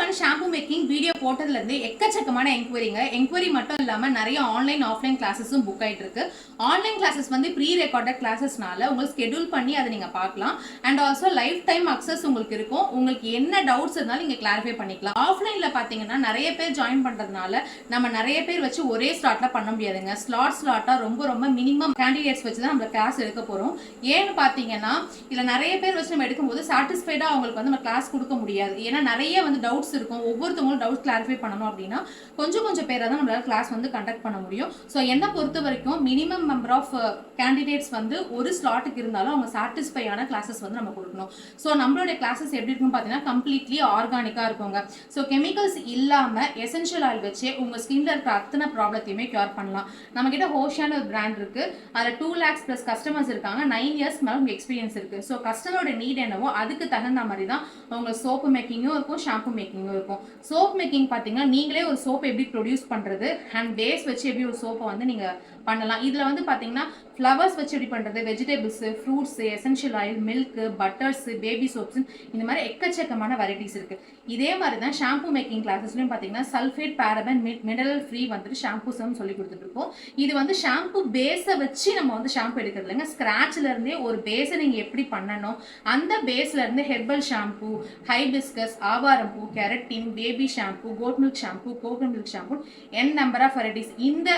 One shampoo making video போட்டதுலேருந்து எக்கச்சக்கமான enquiry மட்டும் இல்லாமல் நிறைய ஆன்லைன் ஆஃப்லைன் கிளாஸஸும் புக் ஆகிட்டு இருக்கு. ஆன்லைன் கிளாஸஸ் வந்து ப்ரீ ரெக்கார்டட் கிளாஸஸ்னால உங்களுக்கு ஸ்கெடியூல் பண்ணி அதை நீங்கள் பார்க்கலாம். And also life time access உங்களுக்கு இருக்கும். உங்களுக்கு என்ன டவுட்ஸ் இருந்தாலும் நீங்கள் கிளாரிஃபை பண்ணிக்கலாம். ஆஃப்லைனில் பார்த்தீங்கன்னா நிறைய பேர் ஜாயின் பண்ணுறதுனால நம்ம நிறைய பேர் வச்சு ஒரே ஸ்லாட்டில் பண்ண முடியாதுங்க. ஸ்லாட்டாக ரொம்ப மினிமம் கேண்டிடேட்ஸ் வச்சு தான் நம்ம கிளாஸ் எடுக்க போகிறோம். ஏன்னு பார்த்தீங்கன்னா இதில் நிறைய பேர் வச்சு நம்ம எடுக்கும்போது சாட்டிஸ்ஃபைடாக அவங்களுக்கு வந்து நம்ம கிளாஸ் கொடுக்க முடியாது. ஏன்னா நிறைய வந்து டவுட்ஸ் இருக்கும். ஒவ்வொருத்தவங்களும் டவுட் கிளாரிஃபை பண்ணணும் அப்படின்னா கொஞ்சம் பேரை தான் நம்மளால கிளாஸ் வந்து கண்டக்ட் பண்ண முடியும். ஸோ என்னை பொறுத்த வரைக்கும் மினிமம் நம்பர் ஆஃப் கேண்டிடேட்ஸ் வந்து ஒரு ஸ்லாட்டுக்கு இருந்தாலும் அவங்க சாட்டிஸ்ஃபையான கிளாஸஸ் வந்து நம்ம கொடுக்கணும். ஸோ நம்மளுடைய கிளாஸஸ் எப்படி இருக்குன்னு பார்த்தீங்கன்னா கம்ப்ளீட்லி ஆர்கானிக்காக இருக்குங்க. ஸோ கெமிக்கல்ஸ் இல்லாமல் எசென்ஷியல் ஆயில் வச்சு உங்கள் ஸ்கின்ல இருக்கிற அத்தனை ப்ராப்ளத்தையுமே கியூர் பண்ணலாம். நம்ம கிட்ட ஹோஷியான ஒரு பிராண்ட் இருக்கு. அதில் 2 lakhs plus கஸ்டமர்ஸ் இருக்காங்க. 9 years மேலே உங்க எக்ஸ்பீரியன்ஸ் இருக்கு. ஸோ கஸ்டமரோட நீட் என்னவோ அதுக்கு தகுந்த மாதிரி தான் உங்க சோப்பு மேக்கிங்கும் இருக்கும், ஷாம்பு மேக்கிங்கும் இருக்கும். சோப் மேக்கிங் பார்த்தீங்கன்னா நீங்களே ஒரு சோப் எப்படி ப்ரொடியூஸ் பண்ணுறது அண்ட் பேஸ் வச்சு எப்படி ஒரு சோப்பை வந்து நீங்கள் பண்ணலாம். இதில் வந்து பார்த்தீங்கன்னா ஃப்ளவர்ஸ் வச்சு எப்படி பண்ணுறது, vegetables, fruits, essential oil, milk, butters, baby soaps, இந்த மாதிரி எக்கச்சக்கமான வெரைட்டிஸ் இருக்குது. இதே மாதிரி தான் ஷாம்பு மேக்கிங் கிளாஸஸ்லையும் பார்த்தீங்கன்னா சல்ஃபேட், பேரபன், மினரல் ஃப்ரீ வந்துட்டு ஷாம்பூஸும் சொல்லி கொடுத்துட்ருக்கோம். இது வந்து ஷாம்பு பேஸை வச்சு நம்ம வந்து ஷாம்பு எடுக்கிறது இல்லைங்க. ஸ்க்ராட்ச்லேருந்தே ஒரு பேஸை நீங்கள் எப்படி பண்ணணும், அந்த பேஸ்லேருந்து ஹெர்பல் ஷாம்பு, ஹைபிஸ்கஸ், ஆவாரம் பூ, keratin, baby shampoo, goat milk shampoo, coconut milk shampoo, number of varieties. இந்த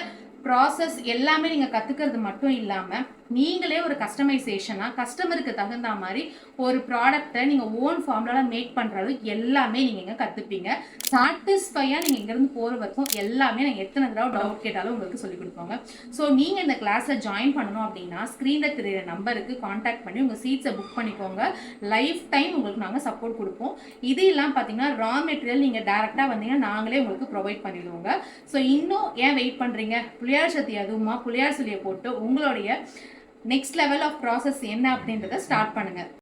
ப்ராசஸ் எல்லாமே நீங்கள் கற்றுக்கிறது மட்டும் இல்லாமல் நீங்களே ஒரு கஸ்டமைசேஷனாக கஸ்டமருக்கு தகுந்த மாதிரி ஒரு ப்ராடக்டை நீங்கள் ஓன் ஃபார்முலாவில் மேக் பண்ணுறது எல்லாமே நீங்கள் இங்கே கற்றுப்பீங்க. சாட்டிஸ்ஃபையாக நீங்கள் இங்கேருந்து போகிற வரைக்கும் எல்லாமே நீங்கள் எத்தனை தடவை டவுட் கேட்டாலும் உங்களுக்கு சொல்லிக் கொடுப்பாங்க. ஸோ நீங்கள் இந்த கிளாஸில் ஜாயின் பண்ணணும் அப்படின்னா ஸ்க்ரீனில் தெரியிற நம்பருக்கு காண்டாக்ட் பண்ணி உங்கள் சீட்ஸை புக் பண்ணிக்கோங்க. லைஃப் டைம் உங்களுக்கு நாங்கள் சப்போர்ட் கொடுப்போம். இது இல்லாமல் பார்த்தீங்கன்னா ரா மெட்டீரியல் நீங்கள் டேரெக்டாக வந்தீங்கன்னா நாங்களே உங்களுக்கு ப்ரொவைட் பண்ணிடுவோங்க. ஸோ இன்னும் ஏன் வெயிட் பண்ணுறீங்க? புளியார் சத்தி அதுவுமா புளியார் சொல்லியை போட்டு உங்களுடைய நெக்ஸ்ட் லெவல் ஆஃப் ப்ராசஸ் என்ன அப்படின்றத ஸ்டார்ட் பண்ணுங்க.